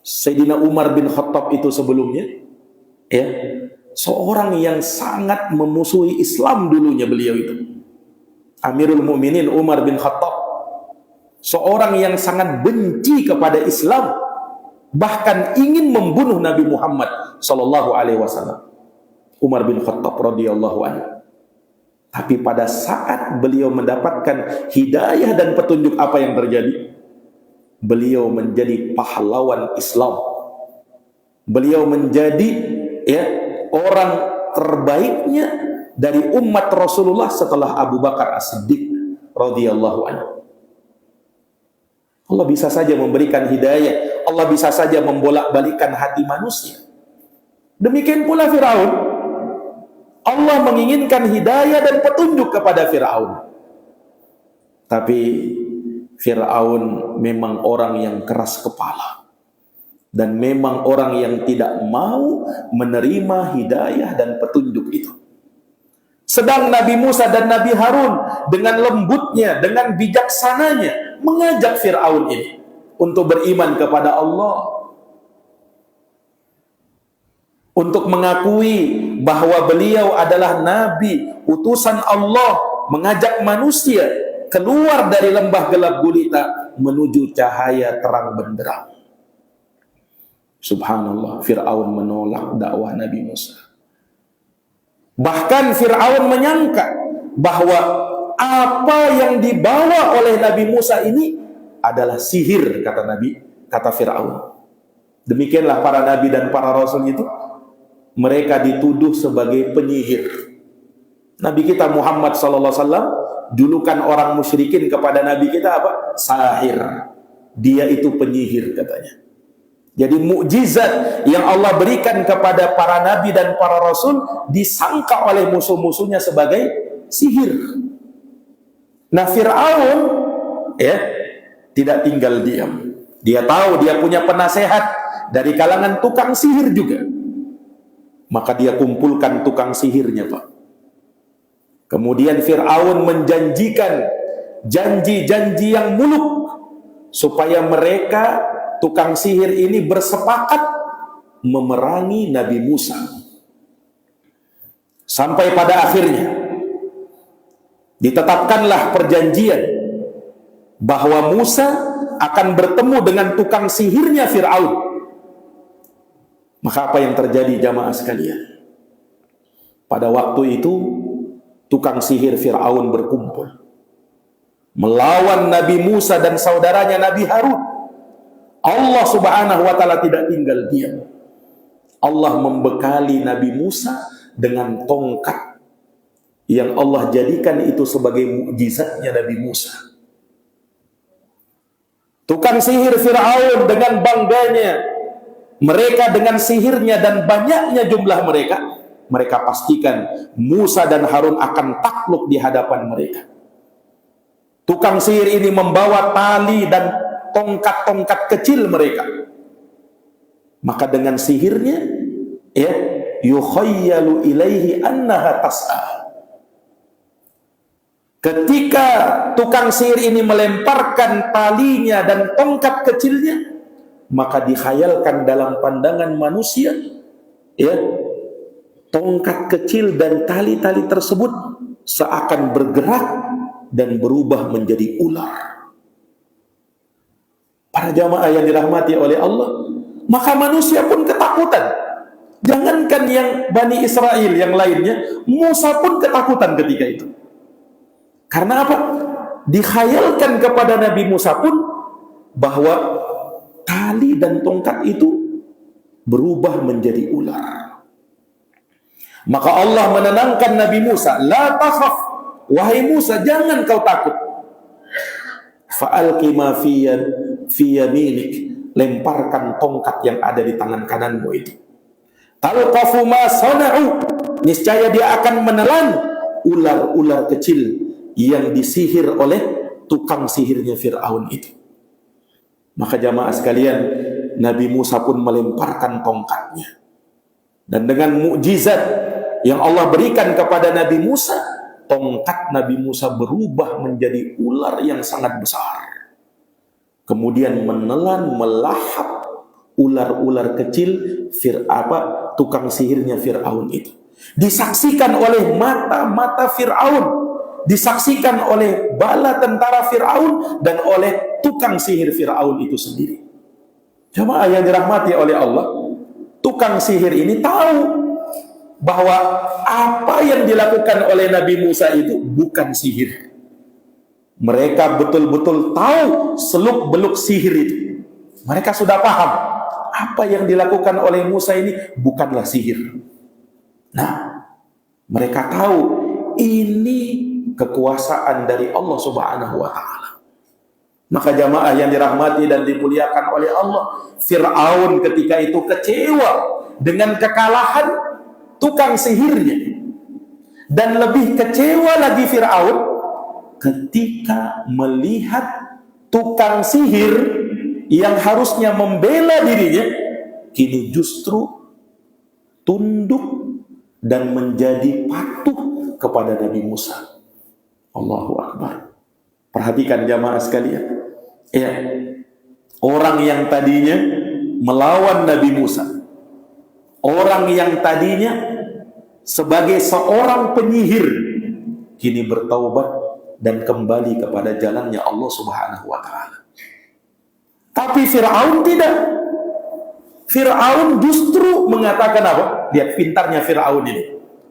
Sayyidina Umar bin Khattab itu sebelumnya? Ya, seorang yang sangat memusuhi Islam dulunya beliau itu. Amirul Mukminin Umar bin Khattab. Seorang yang sangat benci kepada Islam, bahkan ingin membunuh Nabi Muhammad sallallahu alaihi wasallam. Umar bin Khattab radhiyallahu anhu. Tapi pada saat beliau mendapatkan hidayah dan petunjuk, apa yang terjadi? Beliau menjadi pahlawan Islam. Beliau menjadi, ya, orang terbaiknya dari umat Rasulullah setelah Abu Bakar As-Siddiq radhiyallahu anhu. Allah bisa saja memberikan hidayah, Allah bisa saja membolak-balikan hati manusia. Demikian pula Fir'aun. Allah menginginkan hidayah dan petunjuk kepada Fir'aun. Tapi Fir'aun memang orang yang keras kepala. Dan memang orang yang tidak mau menerima hidayah dan petunjuk itu. Sedang Nabi Musa dan Nabi Harun dengan lembutnya, dengan bijaksananya mengajak Fir'aun ini untuk beriman kepada Allah. Untuk mengakui bahwa beliau adalah Nabi, utusan Allah, mengajak manusia keluar dari lembah gelap gulita menuju cahaya terang benderang. Subhanallah, Fir'aun menolak dakwah Nabi Musa. Bahkan Fir'aun menyangka bahwa apa yang dibawa oleh Nabi Musa ini adalah sihir, kata Fir'aun. Demikianlah para nabi dan para rasul itu, mereka dituduh sebagai penyihir. Nabi kita Muhammad SAW, julukan orang musyrikin kepada Nabi kita apa? Sahir. Dia itu penyihir katanya. Jadi mukjizat yang Allah berikan kepada para nabi dan para rasul disangka oleh musuh-musuhnya sebagai sihir. Nah, Fir'aun ya tidak tinggal diam. Dia tahu dia punya penasehat dari kalangan tukang sihir juga. Maka dia kumpulkan tukang sihirnya, Pak. Kemudian Fir'aun menjanjikan janji-janji yang muluk supaya mereka tukang sihir ini bersepakat memerangi Nabi Musa. Sampai pada akhirnya ditetapkanlah perjanjian bahwa Musa akan bertemu dengan tukang sihirnya Fir'aun. Maka apa yang terjadi jamaah sekalian? Pada waktu itu tukang sihir Fir'aun berkumpul melawan Nabi Musa dan saudaranya Nabi Harun. Allah subhanahu wa ta'ala tidak tinggal diam. Allah membekali Nabi Musa dengan tongkat yang Allah jadikan itu sebagai mukjizatnya Nabi Musa. Tukang sihir Fir'aun dengan bangganya, mereka dengan sihirnya dan banyaknya jumlah mereka pastikan Musa dan Harun akan takluk di hadapan mereka. Tukang sihir ini membawa tali dan tongkat-tongkat kecil mereka. Maka dengan sihirnya ya yukhayyalu ilaihi annaha tas'a. Ketika tukang sihir ini melemparkan talinya dan tongkat kecilnya, maka dikhayalkan dalam pandangan manusia ya tongkat kecil dan tali-tali tersebut seakan bergerak dan berubah menjadi ular. Para jamaah yang dirahmati oleh Allah, maka manusia pun ketakutan. Jangankan yang Bani Israel yang lainnya, Musa pun ketakutan ketika itu. Karena apa? Dikhayalkan kepada Nabi Musa pun bahwa tali dan tongkat itu berubah menjadi ular. Maka Allah menenangkan Nabi Musa, la takhaf, wahai Musa, jangan kau takut. Fa'alqi ma fi yaminik, lemparkan tongkat yang ada di tangan kananmu itu. Talqafu ma sana'u, niscaya dia akan menelan ular-ular kecil yang disihir oleh tukang sihirnya Fir'aun itu. Maka jamaah sekalian, Nabi Musa pun melemparkan tongkatnya. Dan dengan mukjizat yang Allah berikan kepada Nabi Musa, tongkat Nabi Musa berubah menjadi ular yang sangat besar. Kemudian menelan, melahap ular-ular kecil tukang sihirnya Fir'aun itu. Disaksikan oleh mata-mata Fir'aun, disaksikan oleh bala tentara Fir'aun dan oleh tukang sihir Fir'aun itu sendiri. Jamaah yang dirahmati oleh Allah, tukang sihir ini tahu bahwa apa yang dilakukan oleh Nabi Musa itu bukan sihir. Mereka betul-betul tahu seluk-beluk sihir itu. Mereka sudah paham apa yang dilakukan oleh Musa ini bukanlah sihir. Nah, mereka tahu ini kekuasaan dari Allah Subhanahu wa ta'ala. Maka jamaah yang dirahmati dan dimuliakan oleh Allah, Fir'aun ketika itu kecewa dengan kekalahan tukang sihirnya. Dan lebih kecewa lagi Fir'aun ketika melihat tukang sihir yang harusnya membela dirinya kini justru tunduk dan menjadi patuh kepada Nabi Musa. Allahu Akbar. Perhatikan jamaah sekalian. Ya, orang yang tadinya melawan Nabi Musa, orang yang tadinya sebagai seorang penyihir, kini bertaubat dan kembali kepada jalannya Allah Subhanahu wa ta'ala. Tapi Fir'aun tidak. Fir'aun justru mengatakan apa? Lihat pintarnya Fir'aun ini.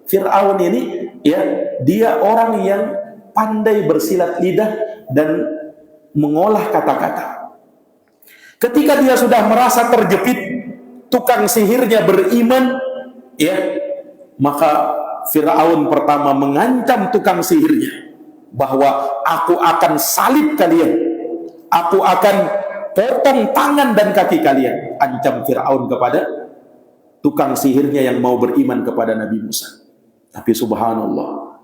Fir'aun ini ya, dia orang yang pandai bersilat lidah dan mengolah kata-kata. Ketika dia sudah merasa terjepit, tukang sihirnya beriman, ya, maka Fir'aun pertama mengancam tukang sihirnya bahwa aku akan salib kalian, aku akan potong tangan dan kaki kalian. Ancam Fir'aun kepada tukang sihirnya yang mau beriman kepada Nabi Musa. Tapi subhanallah,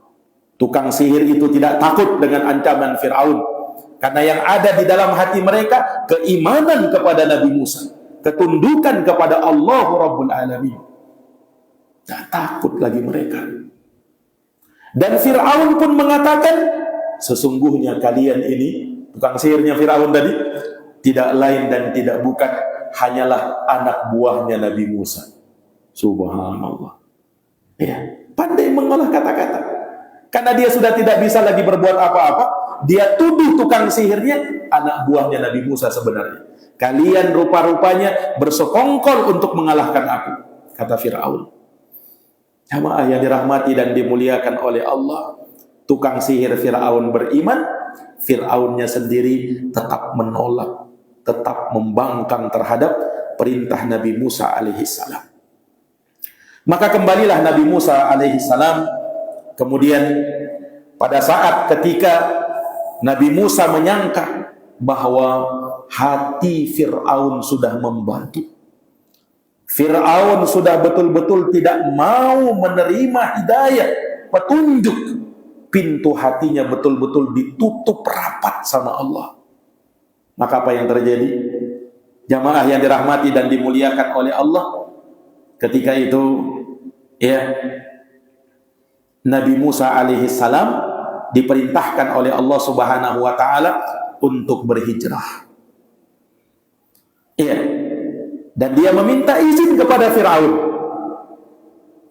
tukang sihir itu tidak takut dengan ancaman Fir'aun. Karena yang ada di dalam hati mereka keimanan kepada Nabi Musa, ketundukan kepada Allah Rabbul Alamin. Tak takut lagi mereka. Dan Fir'aun pun mengatakan, sesungguhnya kalian ini, tukang sihirnya Fir'aun tadi, tidak lain dan tidak bukan, hanyalah anak buahnya Nabi Musa. Subhanallah. Ya, pandai mengolah kata-kata. Karena dia sudah tidak bisa lagi berbuat apa-apa, dia tuduh tukang sihirnya anak buahnya Nabi Musa sebenarnya. Kalian rupa-rupanya bersekongkol untuk mengalahkan aku, kata Fir'aun. Jamaah yang dirahmati dan dimuliakan oleh Allah, tukang sihir Fir'aun beriman, Fir'aunnya sendiri tetap menolak, tetap membangkang terhadap perintah Nabi Musa alaihissalam. Maka kembalilah Nabi Musa alaihissalam. Kemudian pada saat ketika Nabi Musa menyangka bahwa hati Fir'aun sudah membantu, Fir'aun sudah betul-betul tidak mau menerima hidayah, petunjuk, pintu hatinya betul-betul ditutup rapat sama Allah. Maka apa yang terjadi? Jamaah yang dirahmati dan dimuliakan oleh Allah, ketika itu ya, Nabi Musa alaihissalam diperintahkan oleh Allah Subhanahu wa taala untuk berhijrah. Iya. Dan dia meminta izin kepada Fir'aun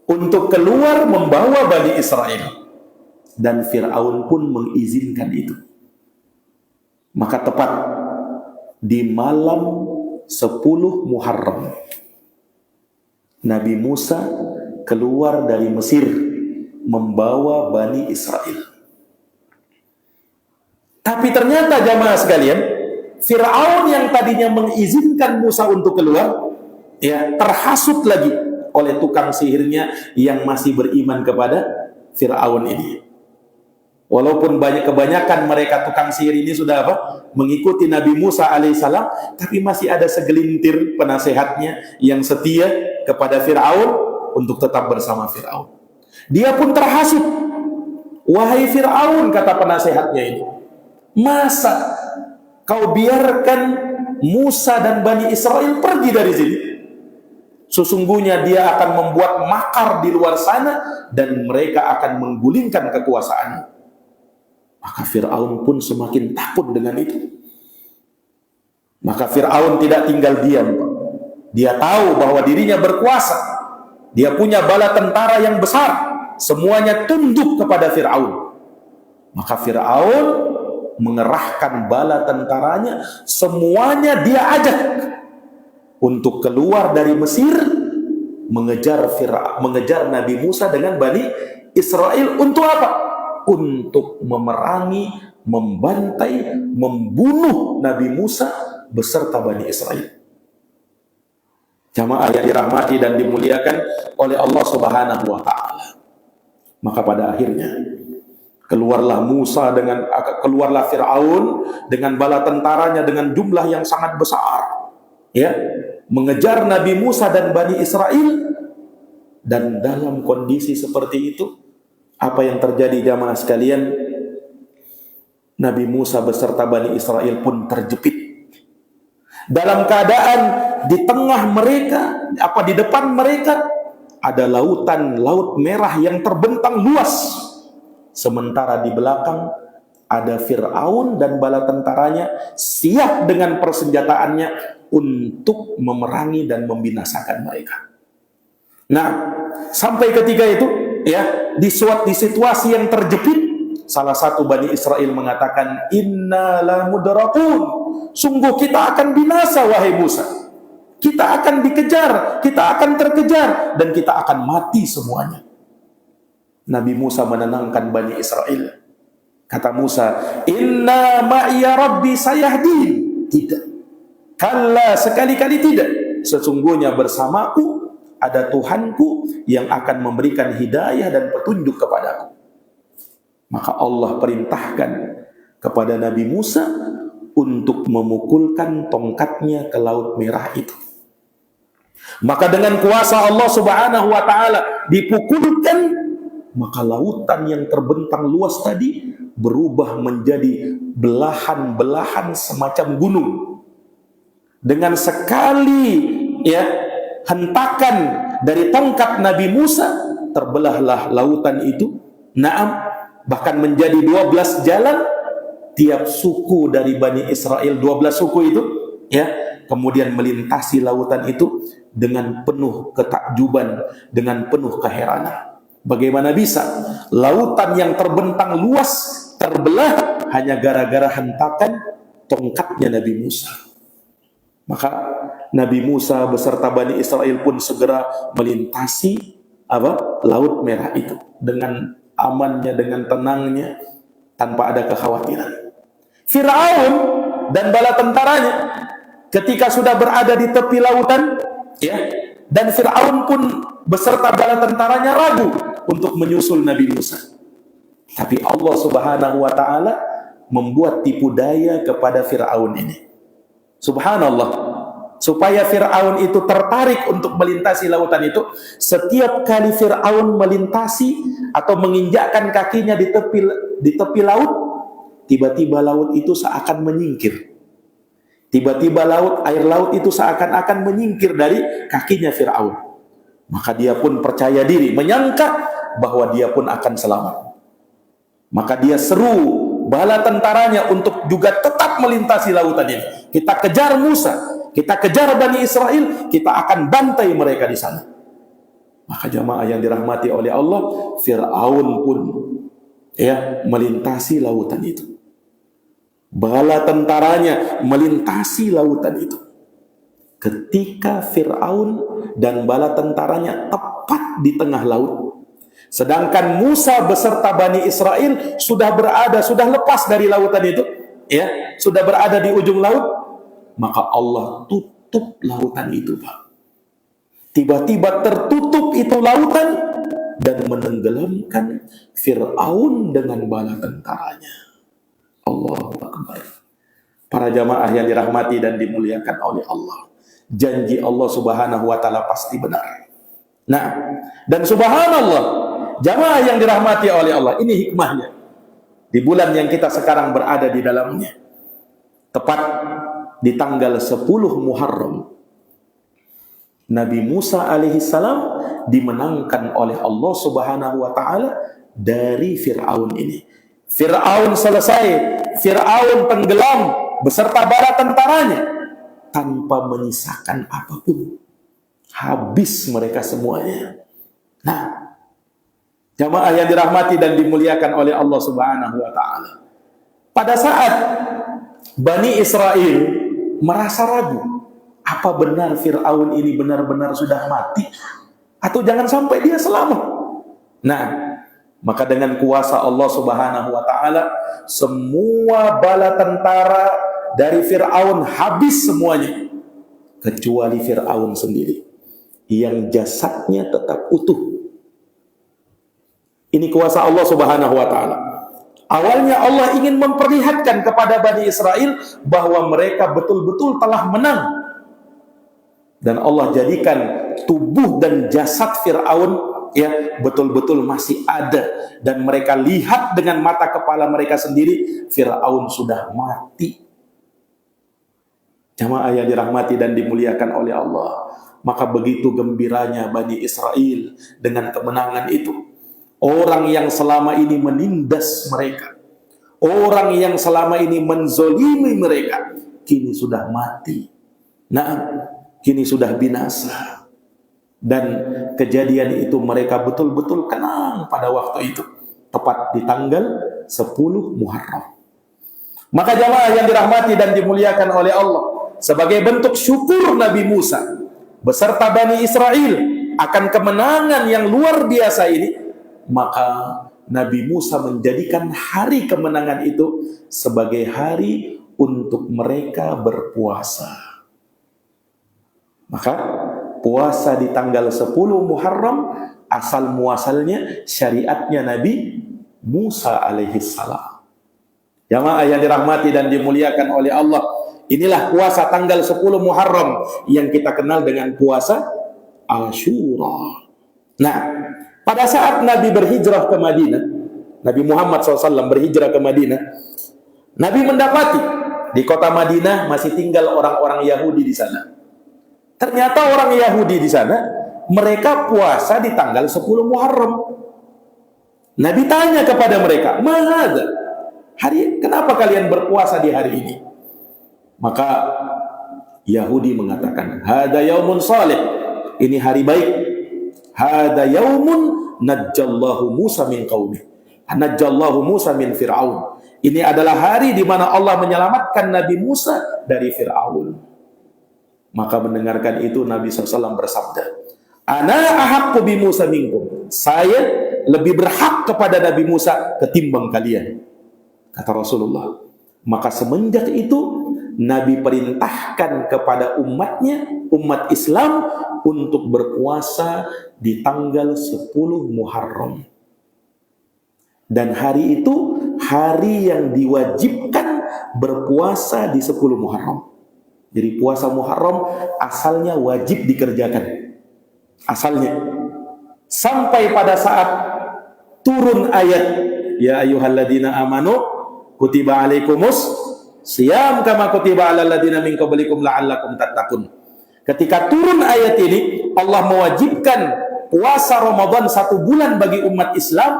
untuk keluar membawa Bani Israel. Dan Fir'aun pun mengizinkan itu. Maka tepat di malam 10 Muharram, Nabi Musa keluar dari Mesir membawa Bani Israel. Tapi ternyata jamaah sekalian, Fir'aun yang tadinya mengizinkan Musa untuk keluar, ya, terhasut lagi oleh tukang sihirnya yang masih beriman kepada Fir'aun ini. Walaupun kebanyakan mereka tukang sihir ini sudah mengikuti Nabi Musa alaihissalam, tapi masih ada segelintir penasehatnya yang setia kepada Fir'aun untuk tetap bersama Fir'aun. Dia pun terhasut. Wahai Fir'aun, kata penasehatnya ini, masa kau biarkan Musa dan Bani Israel pergi dari sini? Sesungguhnya dia akan membuat makar di luar sana dan mereka akan menggulingkan kekuasaannya. Maka Fir'aun pun semakin takut dengan itu. Maka Fir'aun tidak tinggal diam. Dia tahu bahwa dirinya berkuasa. Dia punya bala tentara yang besar. Semuanya tunduk kepada Fir'aun. Maka Fir'aun mengerahkan bala tentaranya, semuanya dia ajak untuk keluar dari Mesir, mengejar Nabi Musa dengan Bani Israel. Untuk apa? Untuk memerangi, membantai, membunuh Nabi Musa beserta Bani Israel. Jamaah yang dirahmati dan dimuliakan oleh Allah Subhanahu wa taala. Maka pada akhirnya keluarlah Fir'aun dengan bala tentaranya dengan jumlah yang sangat besar, ya, mengejar Nabi Musa dan Bani Israel. Dan dalam kondisi seperti itu, apa yang terjadi jamaah sekalian? Nabi Musa beserta Bani Israel pun terjepit dalam keadaan di tengah mereka, di depan mereka ada laut merah yang terbentang luas. Sementara di belakang ada Fir'aun dan bala tentaranya siap dengan persenjataannya untuk memerangi dan membinasakan mereka. Nah, sampai ketika itu, ya, di situasi yang terjepit, salah satu Bani Israel mengatakan, "Inna la mudrakun." Sungguh kita akan binasa wahai Musa. Kita akan dikejar, kita akan terkejar, dan kita akan mati semuanya. Nabi Musa menenangkan Bani Israel. Kata Musa, "Inna ma'iya rabbi sayahdin." Tidak. Kalla, sekali-kali tidak. Sesungguhnya bersamaku ada Tuhanku yang akan memberikan hidayah dan petunjuk kepadaku. Maka Allah perintahkan kepada Nabi Musa untuk memukulkan tongkatnya ke Laut Merah itu. Maka dengan kuasa Allah Subhanahu wa taala dipukulkan, maka lautan yang terbentang luas tadi berubah menjadi belahan-belahan semacam gunung. Dengan sekali hentakan dari tongkat Nabi Musa, terbelahlah lautan itu. Naam, bahkan menjadi 12 jalan. Tiap suku dari Bani Israel, 12 suku itu, kemudian melintasi lautan itu dengan penuh ketakjuban, dengan penuh keheranan. Bagaimana bisa lautan yang terbentang luas terbelah hanya gara-gara hentakan tongkatnya Nabi Musa? Maka Nabi Musa beserta Bani Israel pun segera melintasi Laut Merah itu dengan amannya, dengan tenangnya, tanpa ada kekhawatiran. Fir'aun dan bala tentaranya ketika sudah berada di tepi lautan, dan Fir'aun pun beserta bala tentaranya ragu untuk menyusul Nabi Musa. Tapi Allah Subhanahu wa taala membuat tipu daya kepada Fir'aun ini. Subhanallah, supaya Fir'aun itu tertarik untuk melintasi lautan itu. Setiap kali Fir'aun melintasi atau menginjakkan kakinya di tepi laut, tiba-tiba laut itu seakan menyingkir. Tiba-tiba air laut itu seakan-akan menyingkir dari kakinya Fir'aun. Maka dia pun percaya diri, menyangka bahwa dia pun akan selamat. Maka dia seru bala tentaranya untuk juga tetap melintasi lautan ini. Kita kejar Musa, kita kejar Bani Israel, kita akan bantai mereka di sana. Maka jamaah yang dirahmati oleh Allah, Fir'aun pun melintasi lautan itu. Bala tentaranya melintasi lautan itu. Ketika Fir'aun dan bala tentaranya tepat di tengah laut, sedangkan Musa beserta Bani Israel sudah lepas dari lautan itu, sudah berada di ujung laut, maka Allah tutup lautan itu, Pak. Tiba-tiba tertutup itu lautan dan menenggelamkan Fir'aun dengan bala tentaranya. Allahu Akbar. Para jamaah yang dirahmati dan dimuliakan oleh Allah, janji Allah Subhanahu wa taala pasti benar. Nah, dan subhanallah, jamaah yang dirahmati oleh Allah, ini hikmahnya. Di bulan yang kita sekarang berada di dalamnya, tepat di tanggal 10 Muharram, Nabi Musa alaihissalam dimenangkan oleh Allah Subhanahu wa taala dari Fir'aun ini. Fir'aun selesai, Fir'aun tenggelam beserta bala tentaranya tanpa menyisakan apapun. Habis mereka semuanya. Nah, jamaah yang dirahmati dan dimuliakan oleh Allah Subhanahu wa taala, pada saat Bani Israel merasa ragu, apa benar Fir'aun ini benar-benar sudah mati atau jangan sampai dia selamat? Nah, maka dengan kuasa Allah Subhanahu wa taala, semua bala tentara dari Fir'aun habis semuanya, kecuali Fir'aun sendiri yang jasadnya tetap utuh. Ini kuasa Allah Subhanahu wa taala. Awalnya Allah ingin memperlihatkan kepada Bani Israel bahwa mereka betul-betul telah menang. Dan Allah jadikan tubuh dan jasad Fir'aun betul-betul masih ada, dan mereka lihat dengan mata kepala mereka sendiri Fir'aun sudah mati. Jamaah yang dirahmati dan dimuliakan oleh Allah, maka begitu gembiranya Bani Israel dengan kemenangan itu. Orang yang selama ini menindas mereka, orang yang selama ini menzolimi mereka, kini sudah mati. Nah, kini sudah binasa. Dan kejadian itu mereka betul-betul kenang pada waktu itu, tepat di tanggal 10 Muharram. Maka jamaah yang dirahmati dan dimuliakan oleh Allah, sebagai bentuk syukur Nabi Musa beserta Bani Israel akan kemenangan yang luar biasa ini, maka Nabi Musa menjadikan hari kemenangan itu sebagai hari untuk mereka berpuasa. Maka puasa di tanggal 10 Muharram asal muasalnya syariatnya Nabi Musa alaihissalam. Jamaah yang dirahmati dan dimuliakan oleh Allah, inilah puasa tanggal 10 Muharram yang kita kenal dengan puasa Asyura. Nah, pada saat Nabi berhijrah ke Madinah, Nabi Muhammad SAW berhijrah ke Madinah, Nabi mendapati di kota Madinah masih tinggal orang-orang Yahudi di sana. Ternyata orang Yahudi di sana, mereka puasa di tanggal 10 Muharram. Nabi tanya kepada mereka, "Mahadza? Kenapa kalian berpuasa di hari ini?" Maka Yahudi mengatakan, "Hada yaumun salih." Ini hari baik. "Hada yaumun najjallahu Musa min qaumih." Najjallahu Musa min Fir'aun. Ini adalah hari di mana Allah menyelamatkan Nabi Musa dari Fir'aun. Maka mendengarkan itu Nabi SAW bersabda, "Ana ahaqqu bi Musa minkum." Saya lebih berhak kepada Nabi Musa ketimbang kalian, kata Rasulullah. Maka semenjak itu Nabi perintahkan kepada umatnya, umat Islam, untuk berpuasa di tanggal 10 Muharram. Dan hari itu hari yang diwajibkan berpuasa di 10 Muharram. Jadi puasa Muharram asalnya wajib dikerjakan. Asalnya. Sampai pada saat turun ayat, "Ya ayyuhalladzina amanu kutiba alaikumus siyam kama kutiba alal ladzina min qablikum la'allakum tattaqun." Ketika turun ayat ini, Allah mewajibkan puasa Ramadan 1 bulan bagi umat Islam,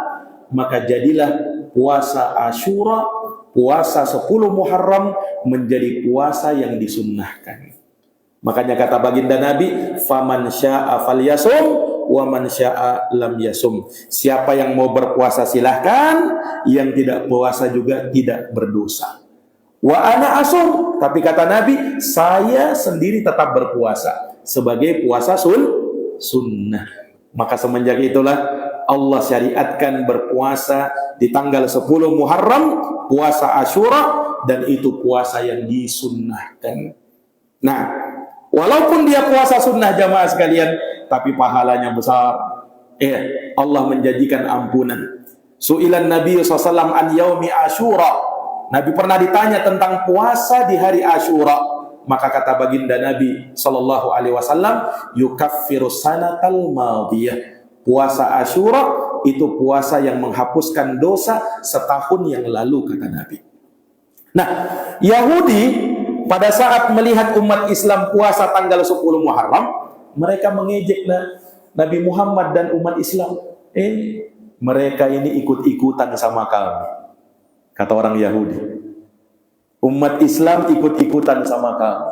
maka jadilah puasa Asyura, puasa 10 Muharram menjadi puasa yang disunnahkan. Makanya kata baginda Nabi, "Faman syaa falyasum wa man syaa lam yasum." Siapa yang mau berpuasa silahkan, yang tidak puasa juga tidak berdosa. Wa ana asum, tapi kata Nabi, saya sendiri tetap berpuasa sebagai puasa sunnah. Maka semenjak itulah Allah syariatkan berpuasa di tanggal 10 Muharram, puasa Asyura, dan itu puasa yang disunnahkan. Nah, walaupun dia puasa sunnah jamaah sekalian, tapi pahalanya besar. Allah menjanjikan ampunan. Su'ilan Nabi SAW an yaumi Asyura. Nabi pernah ditanya tentang puasa di hari Asyura. Maka kata baginda Nabi SAW, "Yukaffiru sanatal madiyah." Puasa Asyura itu puasa yang menghapuskan dosa setahun yang lalu, kata Nabi. Nah, Yahudi pada saat melihat umat Islam puasa tanggal 10 Muharram, mereka mengejek Nabi Muhammad dan umat Islam. Mereka ini ikut-ikutan sama kami, kata orang Yahudi. Umat Islam ikut-ikutan sama kami.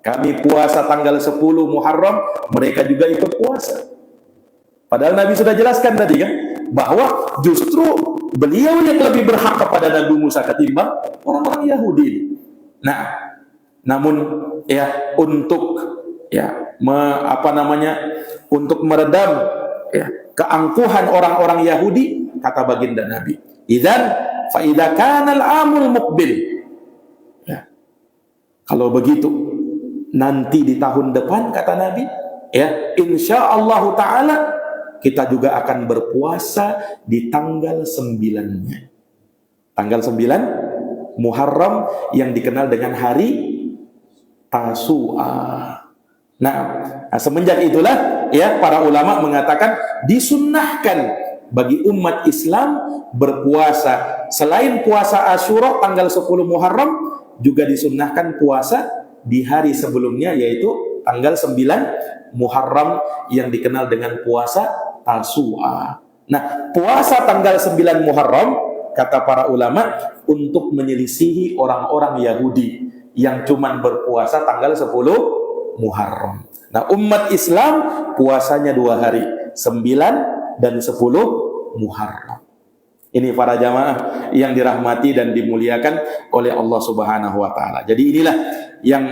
Kami puasa tanggal 10 Muharram, mereka juga ikut puasa. Padahal Nabi sudah jelaskan tadi kan, bahwa justru beliau yang lebih berhak kepada Nabi Musa ketimbang orang-orang Yahudi. Nah, namun untuk untuk meredam keangkuhan orang-orang Yahudi, kata baginda Nabi, "Idzan fa idza kana al-amul muqbil." Kalau begitu nanti di tahun depan, kata Nabi, insyaallah taala kita juga akan berpuasa di tanggal 9-nya. Tanggal 9 Muharram yang dikenal dengan hari Tasu'a. Nah, semenjak itulah para ulama mengatakan disunnahkan bagi umat Islam berpuasa selain puasa Asyura tanggal 10 Muharram, juga disunnahkan puasa di hari sebelumnya, yaitu tanggal 9 Muharram yang dikenal dengan puasa Tasu'a. Nah, puasa tanggal 9 Muharram, kata para ulama, untuk menyelisihi orang-orang Yahudi yang cuman berpuasa tanggal 10 Muharram. Nah, umat Islam puasanya 2 hari, 9 dan 10 Muharram. Ini para jamaah yang dirahmati dan dimuliakan oleh Allah Subhanahu wa taala. Jadi inilah yang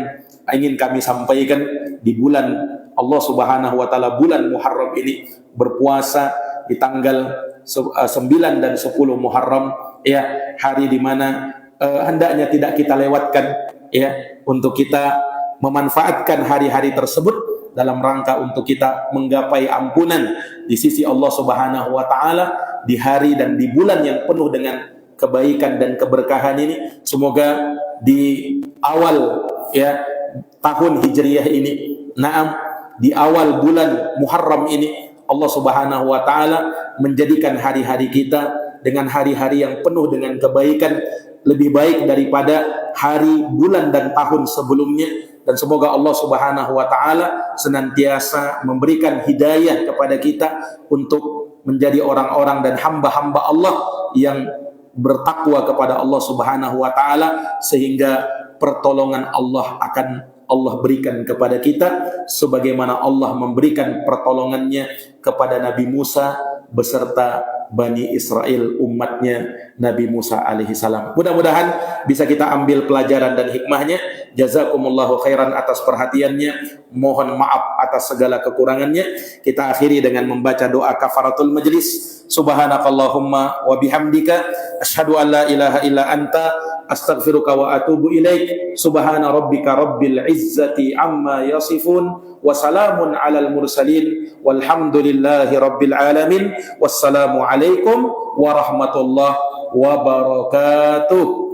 ingin kami sampaikan di bulan Allah Subhanahu wa taala, bulan Muharram ini, berpuasa di tanggal 9 dan 10 Muharram, hari di mana hendaknya tidak kita lewatkan, untuk kita memanfaatkan hari-hari tersebut dalam rangka untuk kita menggapai ampunan di sisi Allah Subhanahu wa taala di hari dan di bulan yang penuh dengan kebaikan dan keberkahan ini. Semoga di awal ya tahun Hijriyah ini, di awal bulan Muharram ini, Allah Subhanahu wa taala menjadikan hari-hari kita dengan hari-hari yang penuh dengan kebaikan, lebih baik daripada hari, bulan dan tahun sebelumnya. Dan semoga Allah Subhanahu wa taala senantiasa memberikan hidayah kepada kita untuk menjadi orang-orang dan hamba-hamba Allah yang bertakwa kepada Allah Subhanahu wa taala, sehingga pertolongan Allah akan Allah berikan kepada kita sebagaimana Allah memberikan pertolongannya kepada Nabi Musa beserta Bani Israel, umatnya Nabi Musa alaihi salam. Mudah-mudahan bisa kita ambil pelajaran dan hikmahnya. Jazakumullahu khairan atas perhatiannya. Mohon maaf atas segala kekurangannya. Kita akhiri dengan membaca doa kafaratul majlis. Subhanakallahumma wa bihamdika asyhadu an la ilaha illa anta astaghfiruka wa atubu ilaik. Subhana rabbika rabbil izzati amma yasifun wa salamun alal mursalin walhamdulillahi rabbil alamin. Wassalamu alaikum warahmatullahi wabarakatuh.